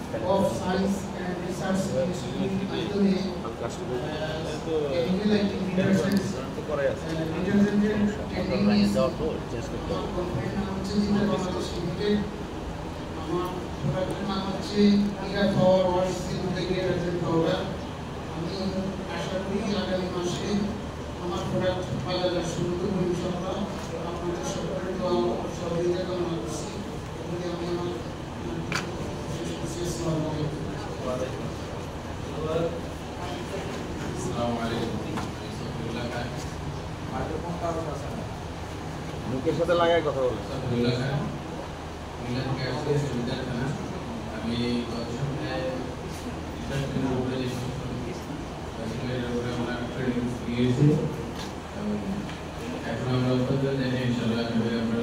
of Science and Research Institute মাধ্যমে chemical detergents techniques কোম্পানির নাম হচ্ছে জিন্দাল বাংলাদেশ লিমিটেড। আমার প্রোডাক্টের নাম হচ্ছে ইরা পাওয়ার ওয়াশ সিঙ্গেল ডিটারজেন্ট পাউডার। আমি আশা করি আগামী মাসে আমার প্রোডাক্ট বাজারে শুরু করব ইনশাআল্লাহ। আপনাদের সকলের দোয়া সহযোগিতা কামনা করছি। আমি আমার মুখের সাথে লাগায় কথা বলে আমি গত সপ্তাহে এখন আমরা ইনশাআল্লাহ আমরা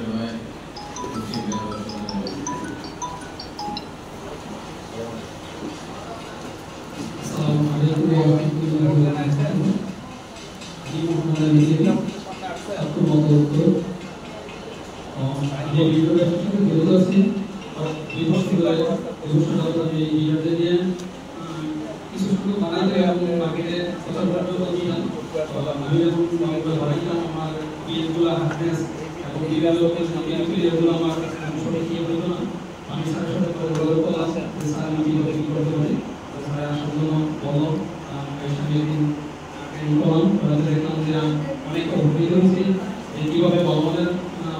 কিভাবে বলনের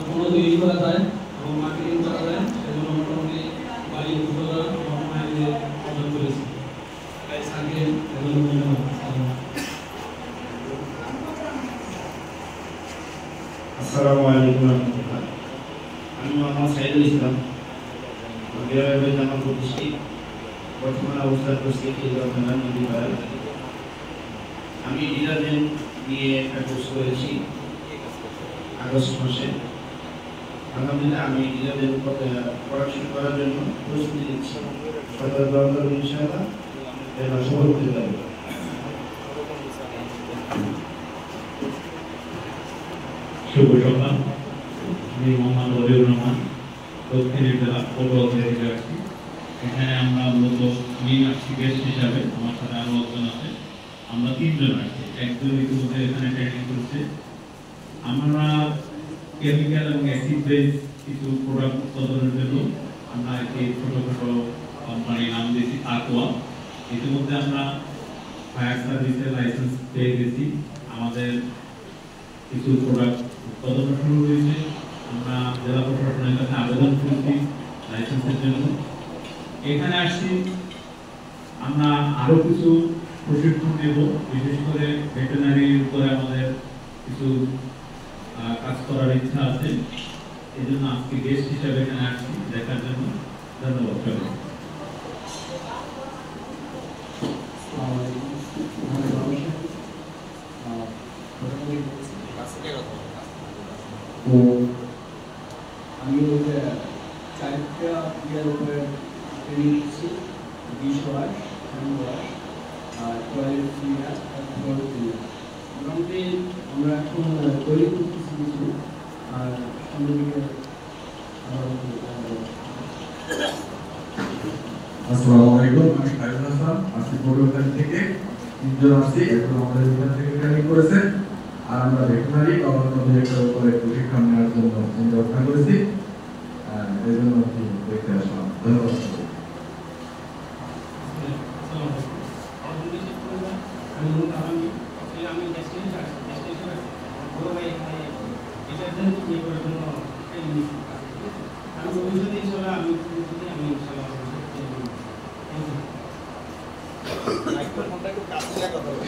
পণ্য তৈরি করা যায় এবং মার্কেটিং করা যায় সেজন্য মোটামুটি বাড়ি উপজেলা অর্জন করেছি। আসসালামু আলাইকুম। আমি মোহাম্মদ সাইদুল ইসলাম, জামা প্রতিষ্ঠিত, বর্তমানে অবস্থান করছি নদীপাড়া। আমি ডিটারজেন্ট নিয়ে একটা কোর্স করেছি আগস্ট মাসে। আলহামদুলিল্লাহ আমি ডিটারজেন্ট প্রোডাকশন করার জন্য প্রস্তুতি নিচ্ছি। সরকার ইনশাআল্লাহ এটা সফল হতে পারবে। শুভ সকাল। আমি মোহাম্মদ রবিউর রহমান, দক্ষিণের জেলা পটুয়া থেকে আসছি। এখানে আমরা মূলত আমি আসছি গেস্ট হিসাবে, আমার সাথে আরো লোকজন আছে, আমরা 3 জন আসছি। একজন ইতিমধ্যে এখানে ট্রেনিং করছে। আমরা কেমিক্যাল এবং অ্যাসিড বেস কিছু প্রোডাক্ট উৎপাদনের জন্য আমরা একটি ছোট ছোট কোম্পানির নাম দিয়েছি আকোয়া। ইতিমধ্যে আমরা ফায়ার সার্ভিসের লাইসেন্স পেয়ে গেছি। আমাদের কিছু প্রোডাক্ট উৎপাদন শুরু হয়েছে। আমরা জেলা প্রশাসনের কাছে আবেদন করেছি লাইসেন্সের জন্য। এখানে আসছি আমরা আরো কিছু প্রশিক্ষণ নেব, বিশেষ করে ভেটেরিনারির উপরে আমাদের কিছু কাজ করার ইচ্ছা আছে। এই জন্য আজকে গেস্ট হিসাবে এখানে আসছি দেখার জন্য। ধন্যবাদ সবাই। আমি 4টা ইয়ার উপরে ট্রেনিং নিচ্ছি, ডিশওয়াশ, হ্যান্ডওয়াশ, আর টয়লেট ক্লিনার আর ফ্লোর ক্লিনার। মোটামুটি আমরা এখন তৈরি করতেছি কিছু, আর সামনে দিকে আসসালামু আলাইকুম। আমি খায়রুল হাসান, আসছি পটুয়া থেকে। 3 জন আসছি, এখন আমাদের এখান থেকে ট্রেনিং করেছে। আর আমরা ভেটেরিনারি একটা উপরে প্রশিক্ষণ নেওয়ার জন্য চিন্তা করেছি। এই জন্য দেখতে আসলাম। ধন্যবাদ।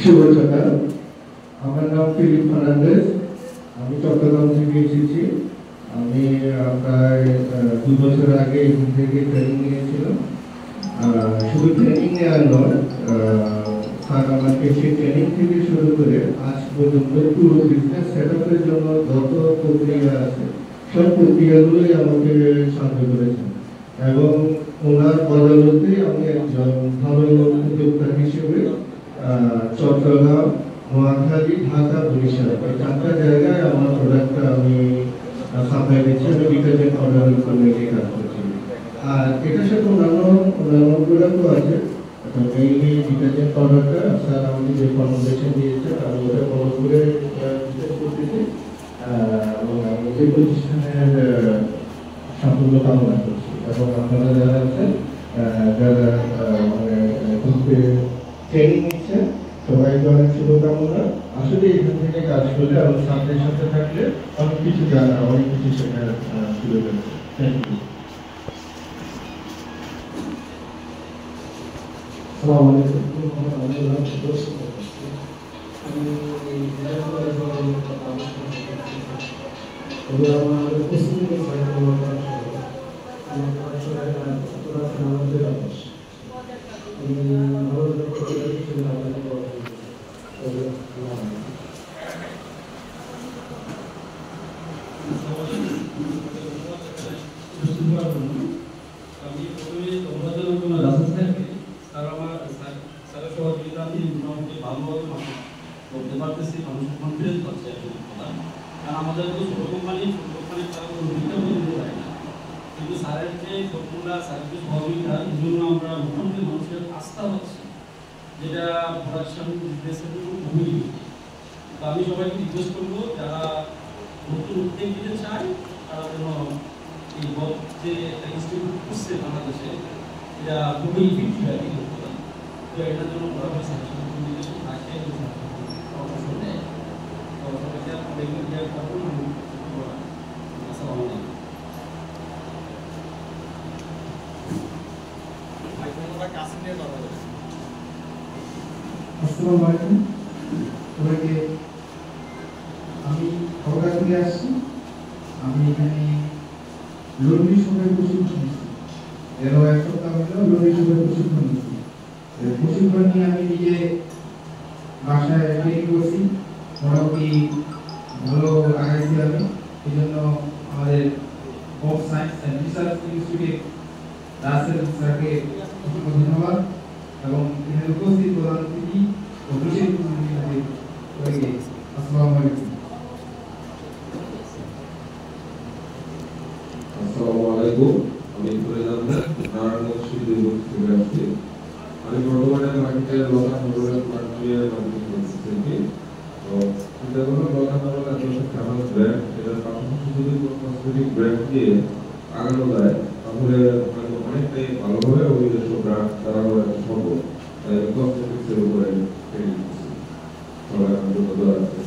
শুভ সকাল। আমার নাম ফিলিপ ফার্নান্ডেজ, আমি চট্টগ্রাম থেকে এসেছি। আমি প্রায় 2 বছর আগে এখান থেকে ট্রেনিং নিয়েছিলাম। শুধু ট্রেনিং নেওয়ার নয়, স্যার আমাকে সেই ট্রেনিং থেকে শুরু করে আজ পর্যন্ত পুরো বিজনেস সেট আপের জন্য যত প্রক্রিয়া আছে সব প্রক্রিয়াগুলোই আমাকে সাহায্য করেছেন, এবং ওনার বদৌলতে আমি একজন ভালো উদ্যোক্তা হিসেবে চট্টগ্রাম, নোয়াখালী, ঢাকা, বরিশাল এই 4টা জায়গায় আমার প্রোডাক্টটা আমি সাপ্লাই দিচ্ছি। আমি ডিটারজেন্ট অর্ডার করে কাজ করছি। আর এটার সাথে অন্যান্য প্রোডাক্ট তো মেইনলি ডিটারজেন্ট পাউডারটা স্যার আমাকে যে ফর্মুলেশন দিয়েছে আমি ওটা ফলো করে রিসার্চ করতেছি এবং আমি যে প্রতিষ্ঠানের সাফল্য কামনা করছি এবং আপনারা যারা আছেন যারা মানে ট্রেনিং নিচ্ছে সবাইকে অনেক শুভকামনা। আসলে এখান থেকে কাজ করলে এবং ছাত্রের সাথে থাকলে অনেক কিছু জানা অনেক কিছু শেখার সুযোগ আছে। Thank you. আসসালামু আলাইকুম। আমি প্রথমে অভিনন্দন করব রাসেল স্যারকে। স্যার আমার স্যারের সহযোগিতা আমি মোটামুটি ভালোভাবে করতে পারতেছি, মানুষ কনফিডেন্স পাচ্ছে কারণ আমাদের তো ছোটো কোম্পানির তারা কোনো অভিজ্ঞতা দিতে পারে না, কিন্তু স্যারের যে ফর্মুলা স্যারের যে সহযোগিতা এই জন্য আমরা মোটামুটি মানুষের আস্থা পাচ্ছি, যেটা প্রোডাকশন বিজনেসের জন্য খুবই। তো আমি সবাইকে রিকোয়েস্ট করবো যারা নতুন উদ্যোগ নিতে চায় তারা যেন এই যে ইনস্টিটিউট করছে বাংলাদেশে এটা খুবই ইফেক্টিভ আর কি করতে পারে। তো এটার জন্য মোটামুটি সাজেশন কমিউনিকেশন থাকে পরামর্শ দেয়। তো সবাইকে দেখবেন যে কখন আসসালামু আলাইকুম। আসসালামু আলাইকুম সবাইকে। আমি খবরা থেকে আসছি। আমি এখানে লন্ডি সময় প্রশিক্ষণ নিচ্ছি, এর এক সপ্তাহ হলো লন্ডি সময় প্রশিক্ষণ নিচ্ছি। প্রশিক্ষণ নিয়ে আমি নিজে বাসায় ট্রেনিং করছি, মোটামুটি ভালো আগাইছি আমি। এই জন্য আমাদের home science and research institute Rasel স্যারকে অসংখ্য ধন্যবাদ এবং এখানে উপস্থিত প্রধান অতিথি ও বিশেষ অতিথিদের আসসালামু আলাইকুম। আসসালামু আলাইকুম। আমি নারায়ণগঞ্জ থেকে আসছি। আমি বর্তমানে মার্কেটের লতা নগরের মার্কেটের মার্কেটিং থেকে। তো এটা হলো লতা নগর একটা ফেমাস ব্র্যান্ড। এটার পাশাপাশি যদি কোনো কসমেটিক ব্র্যান্ড দিয়ে আগানো যায় তাহলে অনেকটাই ভালো হবে এবং নিজস্ব ব্র্যান্ড চালানো একটা সম্ভব। তাই কসমেটিক্সের উপরে ট্রেনিং দিচ্ছি। সবাই আমার জন্য দোয়া আছে।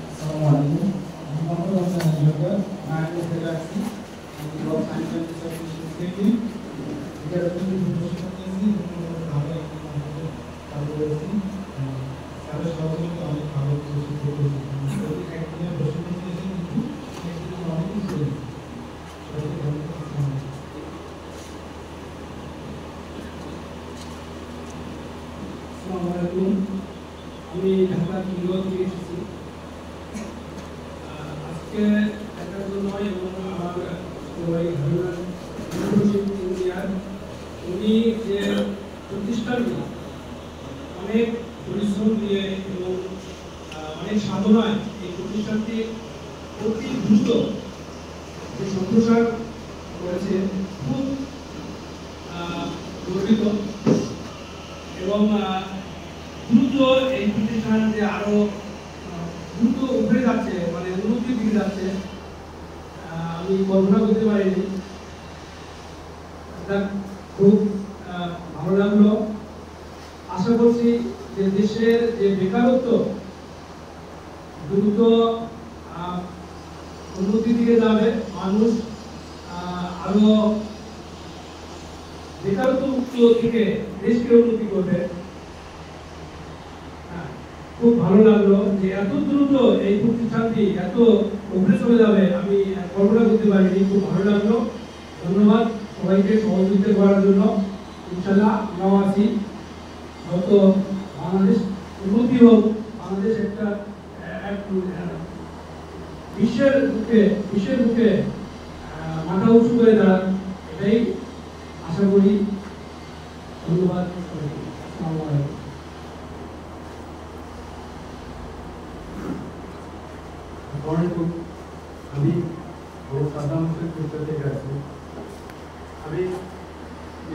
আসসালামু আলাইকুম। আমি মোহাম্মদ হাসান আজমকা নারায়ণগঞ্জ থেকে আসছি। আমি block science and research institute থেকে এটা প্রশিক্ষণ নিয়েছি, ভালো একটা কাজ করেছি। তাদের সহযোগিতা অনেক ভালো প্রশিক্ষণ করেছি। একদিনের প্রশিক্ষণ নিয়েছি কিন্তু একদিন অনেক কিছু করেছি। সবাইকে ধন্যবাদ। আসসালামু আলাইকুম। আমি ঢাকা কিংগল থেকে এসেছি। আজকে দেখার জন্য এবং আমার ওই ইঞ্জিনিয়ার উনি যে প্রতিষ্ঠানটি অনেক পরিশ্রম দিয়ে এবং অনেক সাধনায় এই প্রতিষ্ঠানটি অতি দ্রুত যে সম্প্রসার করেছে, খুব গর্বিত এবং দ্রুত এই প্রতিষ্ঠান যে আরো দ্রুত উপরে যাচ্ছে, মানে উন্নতির দিকে যাচ্ছে, আমি কল্পনা করতে পারিনি। খুব ভালো লাগলো। আশা করছি যে দেশের যে বেকারত্ব দ্রুত উন্নতির দিকে যাবে, মানুষ আরো বেকারত্ব মুক্ত থেকে দেশকে উন্নতি করবে। খুব ভালো লাগলো যে এত দ্রুত এই প্রতিষ্ঠানটি এত উপরে চলে যাবে, আমি কল্পনা করতে পারিনি। খুব ভালো লাগলো। ধন্যবাদ সবাইকে সহযোগিতা করার জন্য। ইনশাআল্লাহ আমরাও আছি, যত বাংলাদেশ উন্নতি হোক, বাংলাদেশ একটা বিশ্বের বুকে মাথা উঁচু করে দাঁড়ান, এটাই আশা করি। ধন্যবাদ। আসসালামু আলাইকুম। আসসালামু আমি সাদ্দাম হোসেন থেকে আছি। আমি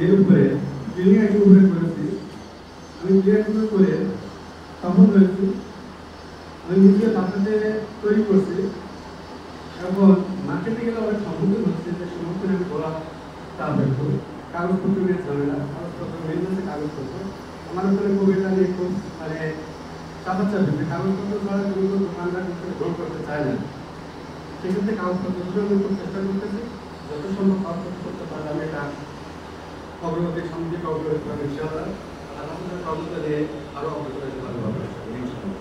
এর উপরে ট্রেনিং আইটেম উপরে করেছি। আমি ট্রেনিং করে সফল হয়েছি। আমি নিজে বাসাতে তৈরি করছি। এখন মার্কেটে গেলে অনেক সম্মুখীন হচ্ছে, যে সম্মুখীন আমি বলা তাদের কাগজপত্র নিয়ে ঝামেলা, কাগজপত্র মেন হচ্ছে কাগজপত্র। আমার উপরে কবিতা নিয়ে খুব মানে চাপাচ্ছা দিচ্ছে, কাগজপত্র ছাড়া কোনো দোকানদার গ্রহণ করতে চায় না। সেক্ষেত্রে কাগজপত্রগুলো আমি খুব চেষ্টা করতেছি, যত সম্ভব কাগজপত্র করতে পারলে আমি এটা অগ্রগতির সামগ্রিক অগ্রগতি পাবে ইনশাআল্লাহ। আর আপনাদের কাগজটা নিয়ে আরও অগ্রগতি পারবো ইনশাআল্লাহ।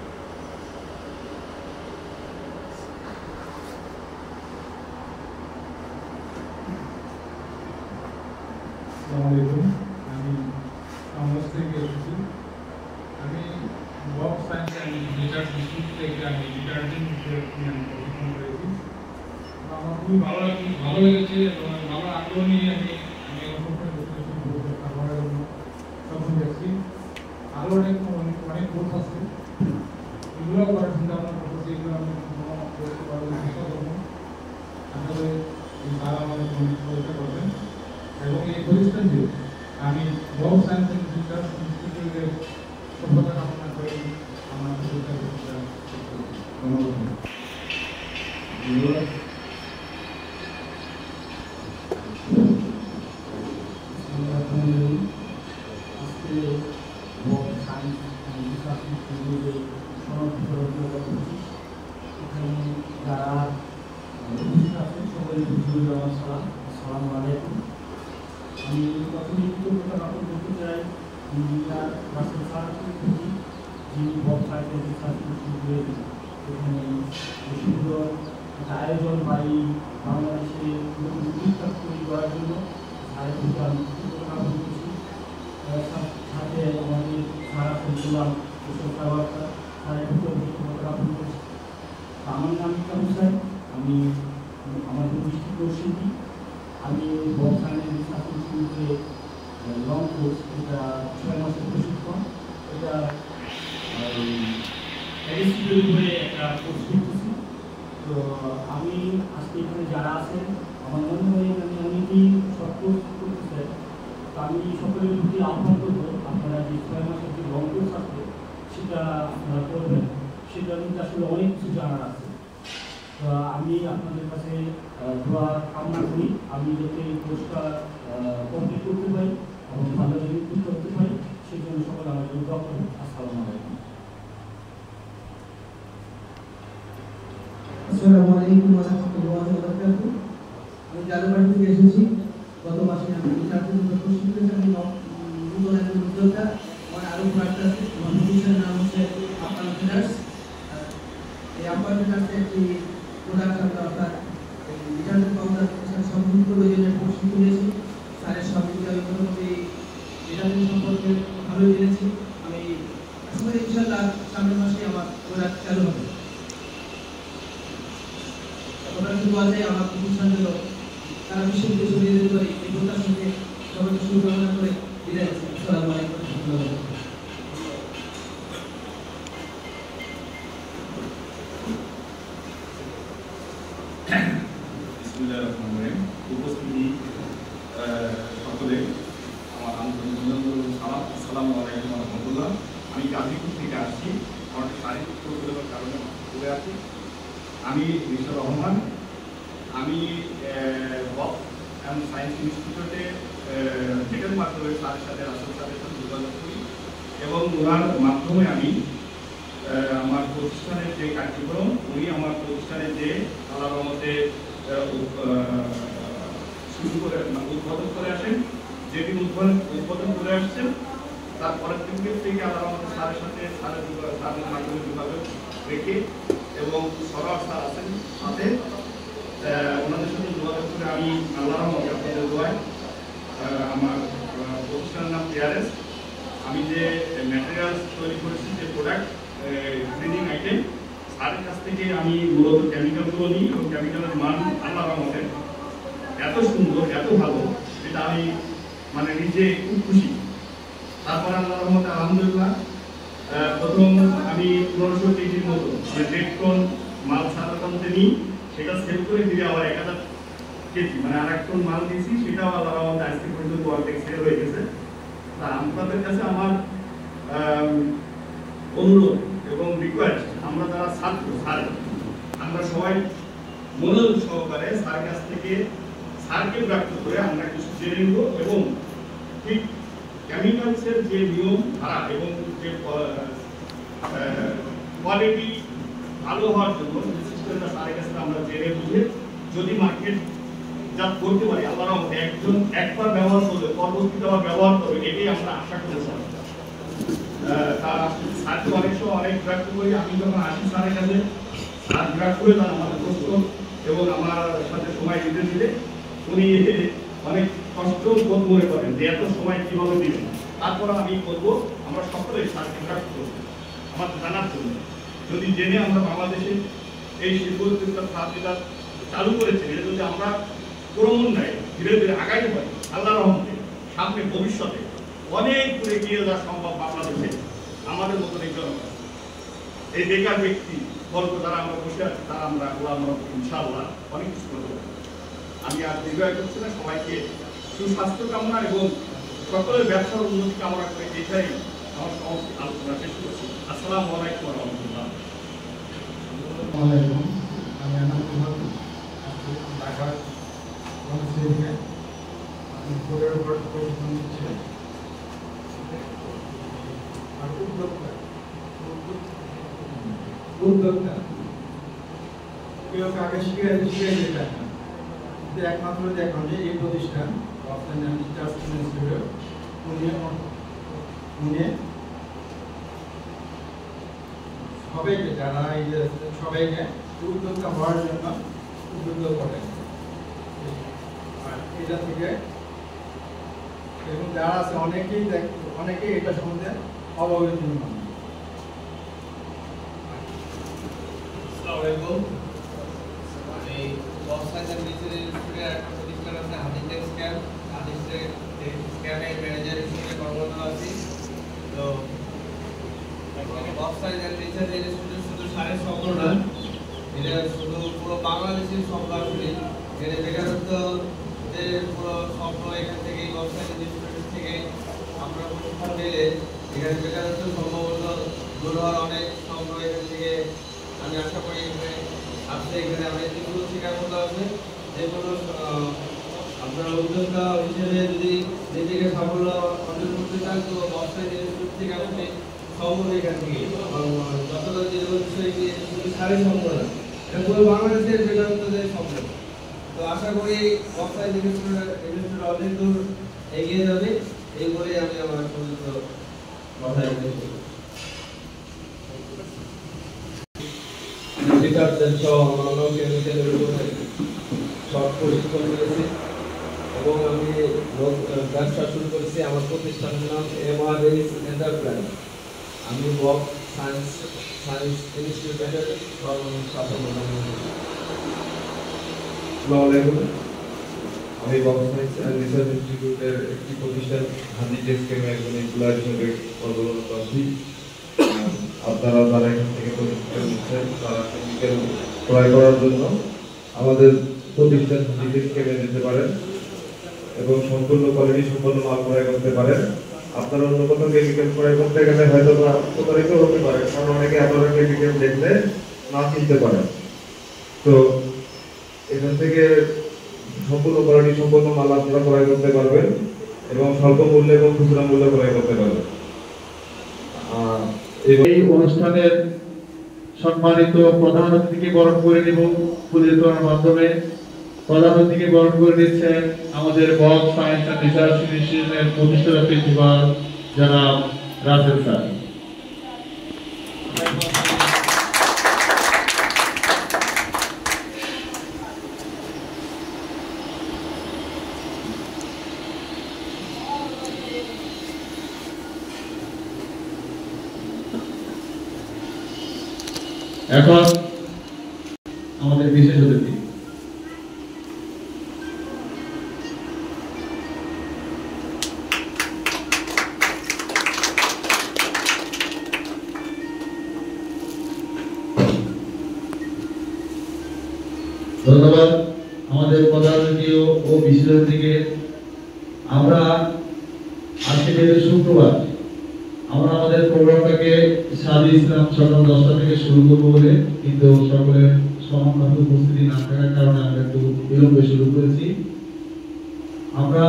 আসসালামাইকুম, আমি কমার্স থেকে এসেছি। আমি বক সায়েন্স অ্যান্ড রিসার্চ ইনস্টিটিউট থেকে আমি ডিটারজেন্ট নিয়ে আমি প্রশিক্ষণ করেছি। আমার খুবই ভালো লেগেছে এবং ভালো আগ্রহ নিয়ে আমি করার জন্য সক্ষম হয়েছি। আরও অনেক কোর্স আছে, এগুলো করার চিন্তা ভাবনা করতেছি। এগুলো আমি করতে পারবো, চেষ্টা করবো। আপনাদের তারা আমাদের পরীক্ষা করবেন এবং এই প্রতিষ্ঠানটি আমি বক সায়েন্স অ্যান্ড রিসার্চ ইনস্টিটিউটের সফলতা কামনা করে আমার পরীক্ষা ধন্যবাদ। আজকে বক সায়েন্স অ্যান্ড রিসার্চ ইনস্টিটিউটের সনদ বিতরণ করছি। এখানে যারা উপস্থিত আছেন সকলকে আসসালামু আলাইকুম। আমি প্রথমে কৃতজ্ঞতা জ্ঞাপন করতে চাই ইঞ্জিনিয়ার রাসেল স্যারকে, যিনি বক সায়েন্স অ্যান্ড রিসার্চ ইনস্টিটিউটের এখানে সুন্দর একটা আয়োজন বা এই বাংলাদেশে বিখ্যাত তৈরি করার জন্য স্যারের প্রতি আমি কৃতজ্ঞতা জ্ঞাপন করছি। সাথে আমাদের সারা ফজলুল্লাহ স্যারের প্রতি কৃতজ্ঞতা জ্ঞাপন করছি। আমার নাম ইকরাম হোসেন, আমি আমাদের ডিস্ট্রিক্ট শিল্পী। আমি বক সায়েন্স অ্যান্ড রিসার্চ ইনস্টিটিউটে লং কোর্স, এটা 6 মাসের প্রশিক্ষণ, এটা এডিসিপির উপরে একটা কোর্স করতেছি। তো আমি আজকে এখানে যারা আছেন আমার মনে হয় আমি অনেকেই সব কোর্স করতেছেন। তো আমি সকলের প্রতি আহ্বান করবো, আপনারা যে 6 মাসের যে লং কোর্স আছে সেটা আপনারা করবেন। সেটা কিন্তু আসলে অনেক কিছু জানার আছে। তো আমি আপনাদের কাছে দোয়া কামনা করি, আমি যাতে এই কোর্সটা কমপ্লিট করতে পারি এবং ভালো উত্তীর্ণ করতে পারি, সেই জন্য সকলে আমার জন্য দোয়া করুন। আসসালামু আলাইকুম। আসসালামু আলাইকুম ওয়া রাহমাতুল্লাহি ওয়া বারাকাতুহু। আমি জালুবাড়ি থেকে এসেছি। গত মাসে আমি রিসার্চের জন্য প্রশিক্ষণ পেয়েছি। আমি নতুন একজন উদ্যোক্তা। আমার আরও প্রোডাক্ট আছে। আমার প্রতিষ্ঠানের নাম হচ্ছে আপার ফিনার্স। এই আপার ফিনার্সে একটি প্রোডাক্ট আমরা অর্থাৎ রিসার্চের পাউডারের সাথে সম্পৃক্ত করে জন্য প্রশিক্ষণ নিয়েছি। স্যারের সহযোগিতা আমি মোটামুটি রিসার্চের সম্পর্কে ভালোই জেনেছি। আমি আশা করি ইনশাআল্লাহ সামনের মাসে আমার প্রোডাক্ট চালু হবে। আপনারা শুধু আছে আমার প্রতিষ্ঠান জন্য তারা বিশ্ববিদ্যালয়ে ছড়িয়ে দিতে পারি, এই প্রত্যাশাকে সবাইকে শুভকামনা করে বিদায় নিচ্ছি। আসসালামু আলাইকুম ওয়া রাহমাতুল্লাহি ওয়া বারাকাতুহু। বিসমিল্লাহির রহমানির রহিম। উপস্থিতি সকলে আমার আন্তরিক অভিনন্দন সালাম। আসসালামু আলাইকুম ওয়া রাহমাতুল্লাহ। আমি গাজীপুর থেকে আসছি, আমার শারীরিক প্রয়োজনের কারণে ঘুরে আছি। আমি মিস্টার রহমান। আমি বক অ্যান্ড সায়েন্স ইনস্টিটিউটে সেকেন্ড মাধ্যমে স্যারের সাথে রাসেল স্যারের সাথে যোগাযোগ করি এবং ওনার মাধ্যমে আমি আমার প্রতিষ্ঠানের যে কার্যক্রম, উনি আমার প্রতিষ্ঠানের যে আল্লাহর রহমতে শুরু করে উদ্বোধন করে আসেন, যেদিন উদ্বোধন করে আসছেন তার পরের দিন থেকে আল্লাহর রহমতে স্যারের সাথে স্যারের মাধ্যমে যোগাযোগ রেখে এবং সরোয়ার স্যার আছেন সাথে, ওনাদের সাথে যোগাযোগ করে আমি আল্লাহর রহমতে আপনাদের দোয়ায় আমার প্রতিষ্ঠানের নাম PRS। আমি যে ম্যাটেরিয়ালস তৈরি করেছি, যে প্রোডাক্ট ক্লিনিং আইটেম, স্যারের কাছ থেকে আমি মূলত কেমিক্যালগুলো নিই এবং কেমিক্যালের মান আল্লাহর রহমতে এত সুন্দর, এত ভালো, যেটা আমি মানে নিজে খুব খুশি। তারপর আল্লাহর রহমতে আলহামদুলিল্লাহ প্রথম আমি 1500 কেজির মতো মানে 1.5 টন মাল সাধারণত নিই, সেটা সেল করে দিলে আবার 1000 কেজি, মানে 1.5 টন মাল দিয়েছি, সেটাও আল্লাহর রহমতে আজকে পর্যন্ত অর্ধেক সেল হয়ে গেছে। তা আপনাদের কাছে আমার অনুরোধ এবং রিকোয়েস্ট, আমরা যারা ছাত্র স্যার, আমরা সবাই মনোযোগ সহকারে স্যারের কাছ থেকে স্যারকে প্রাপ্ত করে আমরা কিছু জেনে নেব এবং ঠিক কেমিক্যালসের যে নিয়ম ধারা এবং যে কোয়ালিটি ভালো হওয়ার জন্য যে সিস্টেমটা স্যারের কাছে আমরা জেনে বুঝে যদি মার্কেট যা করতে পারি, আল্লাহর রহমতে একজন একবার ব্যবহার করলে পরবর্তীতে আবার ব্যবহার করবে, এটাই আমরা আশা করি। স্যারকে অনেক সময় অনেক গ্রাহ্য করি, আমি যখন আসি স্যারের কাছে স্যার গ্রাহ্য করে তার আমাদের প্রশ্ন এবং আমার সাথে সময় দিতে দিলে উনি অনেক কষ্ট বোধ মনে করেন যে এত সময় কিভাবে দিবেন। তারপর আমি বলবো আমরা সকলেই স্যারকে গ্রাহ্য করবো আমার জানার জন্য, যদি জেনে আমরা বাংলাদেশে এই শিল্পোদ্যোগটা যেটা চালু করেছে এটা যদি আমরা ক্রমান্বয়ে ধীরে ধীরে আগাই পারি, আল্লাহর রহমতে সামনে ভবিষ্যতে অনেক দূরে গিয়ে যাওয়া সম্ভব বাংলাদেশে আমাদের মতন এই জনগণ, এই বেকার ব্যক্তি বর্গ যারা আমরা বসে আছি তারা আমরা ইনশাআল্লাহ অনেক কিছু করতে পারি। আমি আর দীর্ঘায়ু করছি না, সবাইকে সুস্বাস্থ্য কামনা এবং সকলের ব্যবসার উন্নতি কামনা করে এটাই আমার সমস্ত আলোচনা শেষ করছি। আসসালামু আলাইকুম ওয়া রাহমাতুল্লাহ। আমি আনন্দ ঢাকা থেকে আমি পরের উপর প্রশিক্ষণ দিচ্ছি। আর উদ্যোক্তা কেউ আগে শিখে যেতে কিন্তু একমাত্র দেখলাম যে এই প্রতিষ্ঠান সবাইকে যারা এই যে সবাইকে উদ্যোক্তা হওয়ার জন্য উদ্যোগ করে। আর এটা থেকে এবং যারা আছে অনেকেই এটা সম্বন্ধে অবগত নন। আমি বক্সাইজের নিচের ইনস্টিটিউটের একটা প্রতিষ্ঠান আছে হাদিটেক স্ক্যান, হাদিটেক স্ক্যানের ম্যানেজার হিসেবে কর্মরত আছি। তো বক্সাইজের নিচের ইনস্টিটিউট শুধু সাড়ে স্বপ্ন না, এটা শুধু পুরো বাংলাদেশের স্বপ্ন আসলে এটা বেকারত্ব যে পুরো স্বপ্ন এখান থেকে বক্সাইজের ইনস্টিটিউট থেকে আমরা প্রশিক্ষণ পেলে এখানে বেকারত্ব সম্ভবত দূর হওয়ার অনেক স্বপ্ন এখান থেকে আমি আশা করি এখানে আসলে এখানে অনেক কিছু শেখার মতো আছে, যেগুলো আপনারা উদ্যোক্তা হিসেবে যদি নিজেকে সাফল্য অর্জন করতে চান তো বক্সাইজ ইনস্টিটিউট থেকে আপনি সম্ভব এখান থেকে যতটা দীর্ঘ বিষয় দিয়ে সাড়ে সম্ভব না, এটা পুরো বাংলাদেশের বেকারত্বদের স্বপ্ন। তো আশা করি বক্সাইজ ইনস্টিটিউট অনেক দূর এগিয়ে যাবে, এই বলে আমি আমার সমস্ত কথা এখানে বলব। ডিটারজেন্ট সহ অন্যান্য কেমিক্যালের উপরে শর্ট প্রশিক্ষণ করেছি এবং আমি ব্যবসা শুরু করেছি। আমার প্রতিষ্ঠানের নাম MRS এন্টারপ্রাইজ। আমি বক্স সায়েন্স ইনস্টিটিউটের স্থাপনা। আসসালামু আলাইকুম, আমি বক্স সায়েন্স অ্যান্ড রিসার্চ ইনস্টিটিউটের একটি প্রতিষ্ঠান হাদিটেক স্ক্যামে একজন এমপ্লয়ার হিসেবে কর্মরত আছি। আপনারা যারা এখান থেকে প্রশিক্ষণ নিচ্ছেন তারা কেমিক্যাল ক্রয় করার জন্য আমাদের প্রতিষ্ঠান হাদিটেক স্ক্যামে যেতে পারেন এবং সম্পূর্ণ কোয়ালিটি সম্পন্ন মাল ক্রয় করতে পারেন। আপনারা অন্য কোথাও কেমিক্যাল ক্রয় করতে গেলে হয়তো প্রতারিত হতে পারে, কারণ অনেকে আপনারা কেমিক্যাল দেখলে না কিনতে পারেন। তো এখান থেকে সম্পূর্ণ কোয়ালিটি সম্পন্ন মাল আপনারা ক্রয় করতে পারবেন এবং স্বল্প মূল্যে এবং খুচরা মূল্যে ক্রয় করতে পারবেন। এই অনুষ্ঠানের সম্মানিত প্রধান অতিথিকে বরণ করে নেব ফুলের তোড়ার মাধ্যমে। প্রধান অতিথিকে বরণ করে নিচ্ছেন আমাদের বক্স সায়েন্স অ্যান্ড রিসার্চ ইনস্টিটিউটের প্রতিষ্ঠাতা প্রিন্সিপাল জনাব রাসেল স্যার। এখন আমাদের বিশেষ অতিথি ধন্যবাদ। আমাদের প্রধান অতিথি আজকে যেহেতু শুক্রবার, আমরা আমাদের প্রোগ্রামটাকে সাজিয়েছিলাম সকাল 10টা থেকে শুরু করবো বলে, কিন্তু সকলের সমানভাবে উপস্থিতি না থাকার কারণে আমরা একটু বিলম্বে শুরু করেছি। আমরা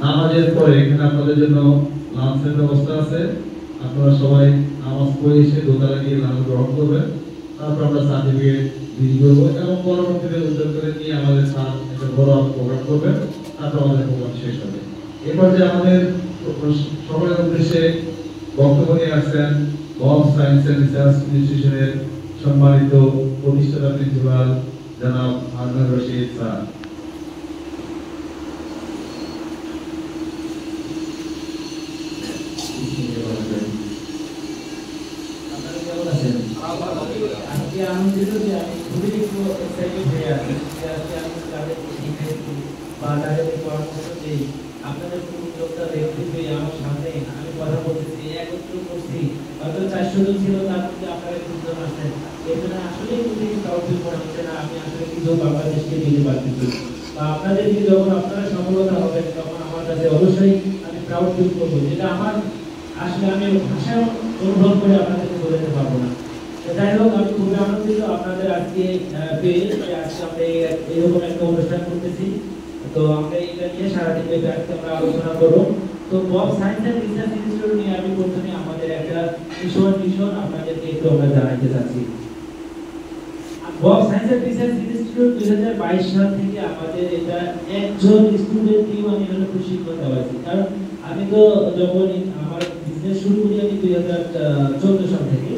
নামাজের পরে এখানে আপনাদের জন্য লাঞ্চের ব্যবস্থা আছে। আপনারা সবাই নামাজ পড়ে এসে দোতলা গিয়ে লাঞ্চ গ্রহণ করবেন, তারপর আমরা সার্টিফিকেট বিলি করবো এবং পরবর্তীতে উদ্যোগ করে নিয়ে আমাদের স্যার একটা বড় প্রোগ্রাম করবেন, তারপর আমাদের প্রোগ্রাম শেষ হবে। এরপর যে আমাদের সকলের উদ্দেশ্যে বক্তব্য নিয়ে আসছেন বব সায়েন্স অ্যান্ড রিসার্চ ইনস্টিটিউশনের সম্মানিত প্রতিষ্ঠাতা প্রিন্সিপাল জনাব হারুন রশিদ স্যার। আজকে আনন্দিত যে আমি খুবই একটু এক্সাইটেড হয়ে আছি যে আজকে আমি তাদেরকে শিখাইছি বা তাদেরকে পরামর্শ দিই। আপনাদের উদ্যোক্তা ব্যক্তি পেয়ে আমার সামনে আমি কথা বলতেছি, একত্র করছি, হয়তো 400 জন ছিল, তার মধ্যে আপনারা 2 জন আসছেন। এর জন্য আসলে খুবই প্রাউড ফিল মনে হচ্ছে না আমি আসলে কিছু বাংলাদেশকে দিতে পারতেছি। বা আপনাদেরকে যখন আপনারা সফলতা হবেন তখন আমার কাছে অবশ্যই আমি প্রাউড ফিল করবো, যেটা আমার আসলে আমি ভাষায় অনুভব করে আপনাদেরকে বলতে পারবো না। যাই হোক, আমি খুবই আনন্দিত আপনাদের আজকে পেয়ে আজকে আমরা এরকম একটা অনুষ্ঠান করতেছি। তো আমরা এটা নিয়ে সারাদিন ব্যাপী আজকে আমরা আলোচনা করবো। তো Bob science and research institute নিয়ে আমি প্রথমে আমাদের একটা মিশন আপনাদেরকে একটু আমরা জানাতে চাচ্ছি। Bob science and research institute 2022 সাল থেকে আমাদের এটা একজন স্টুডেন্টকেও আমি এখানে প্রশিক্ষণ দেওয়াচ্ছি। কারণ আমি তো যখন আমার বিজনেস শুরু করি আমি 2014 সাল থেকে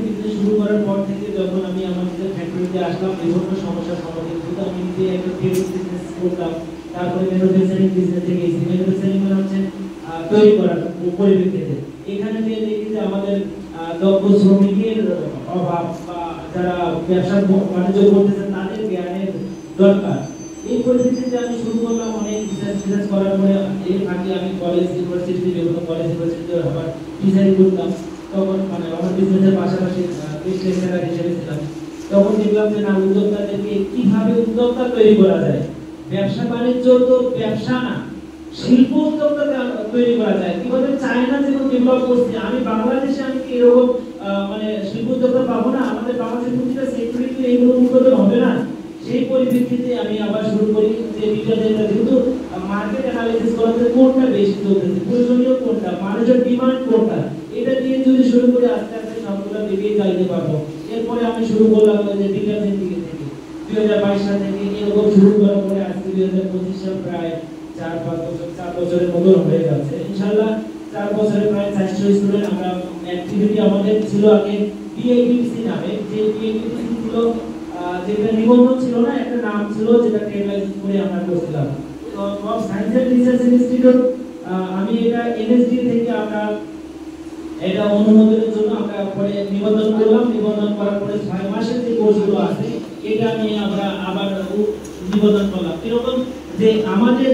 বিজনেস শুরু করার পর থেকে যখন আমি আমার নিজের ফ্যাক্টরিতে আসলাম, বিভিন্ন সমস্যার সম্মুখীন হতে আমি নিজে একটা ট্রেডিং বিজনেস করলাম। তারপরে ম্যানুফ্যাকচারিং বিজনেস থেকে এসেছি। ম্যানুফ্যাকচারিং মানে হচ্ছে তৈরি করার পরিপ্রেক্ষিতে এখানে যে দেখি যে আমাদের দক্ষ শ্রমিকের অভাব বা যারা ব্যবসা বাণিজ্য করতেছেন তাদের জ্ঞানের দরকার। এই পরিস্থিতিতে আমি শুরু করলাম অনেক রিসার্চ করার পরে এর আগে আমি কলেজ ইউনিভার্সিটি বিভিন্ন কলেজ ইউনিভার্সিটিতে আবার টিচারিং করতাম। তখন মানে আমার বিজনেসের পাশাপাশি গেস্ট লেকচারার হিসেবে ছিলাম। তখন দেখলাম যে না, উদ্যোক্তাদেরকে কিভাবে উদ্যোক্তা তৈরি করা যায়। ব্যবসা বাণিজ্য তো ব্যবসা না, শিল্প উদ্যোক্তা তৈরি করা যায় কিভাবে। চায়না যেমন ডেভেলপ করছে, আমি বাংলাদেশে আমি কি এরকম মানে শিল্প উদ্যোক্তা পাবো না? আমাদের বাংলাদেশের প্রতিটা সেক্টরে কি এইগুলো উৎপাদন হবে না? সেই পরিপ্রেক্ষিতে আমি আবার শুরু করি যে যেহেতু মার্কেট অ্যানালাইসিস করতে কোনটা বেশি চলতেছে, প্রয়োজনীয় কোনটা, মানুষের ডিমান্ড কোনটা, এটা দিয়ে যদি শুরু করে আস্তে আস্তে সবগুলো দিকেই যাইতে পারবো। এরপরে আমি শুরু করলাম যে ডিটারজেন্ট থেকে 2022 সাল থেকে এরকম শুরু করার পরে আজকে 2025 সাল প্রায় 4 বছরের মতো হয়ে যাচ্ছে। ইনশাআল্লাহ 4 বছরে প্রায় 400 স্টুডেন্ট। আমরা অ্যাক্টিভিটি আমাদের ছিল আগে বিএপিসি নামে, যে বিএপিসি ছিল যেটা নিবন্ধন ছিল না, একটা নাম ছিল যেটা ট্রেড লাইসেন্স করে আমরা করছিলাম। তো Bob science and research institute আমি এটা এনএসডি থেকে আমরা এটা অনুমোদনের জন্য আমরা পরে নিবন্ধন করলাম। নিবন্ধন করার পরে 6 মাসের যে কোর্সগুলো আছে এটা নিয়ে আমরা আবার নিবন্ধন করলাম। এরকম যে আমাদের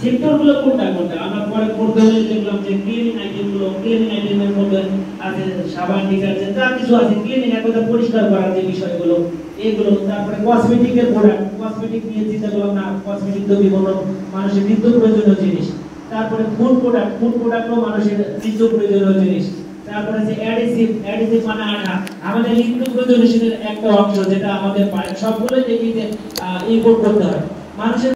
সেক্টরগুলো কোনটা আমরা পরে পড়তে হলে দেখলাম যে ক্লিনিং আইটেমের মধ্যে আছে সাবান, ডিটারজেন্ট, যা কিছু আছে ক্লিনিং একদম পরিষ্কার করার যে বিষয়গুলো এগুলো। তারপরে কসমেটিকের প্রোডাক্ট, কসমেটিক নিয়ে চিন্তা করলাম না, কসমেটিক তো বিভিন্ন মানুষের নিত্য প্রয়োজনীয় জিনিস। তারপরে ফুড প্রোডাক্টও মানুষের নিত্য প্রয়োজনীয় জিনিস। তারপরে যে অ্যাডিসিভ মানে আঠা, আমাদের নিত্য প্রয়োজনীয় একটা অংশ যেটা আমাদের সবগুলোই দেখি যে ইম্পোর্ট করতে হয়। মানুষের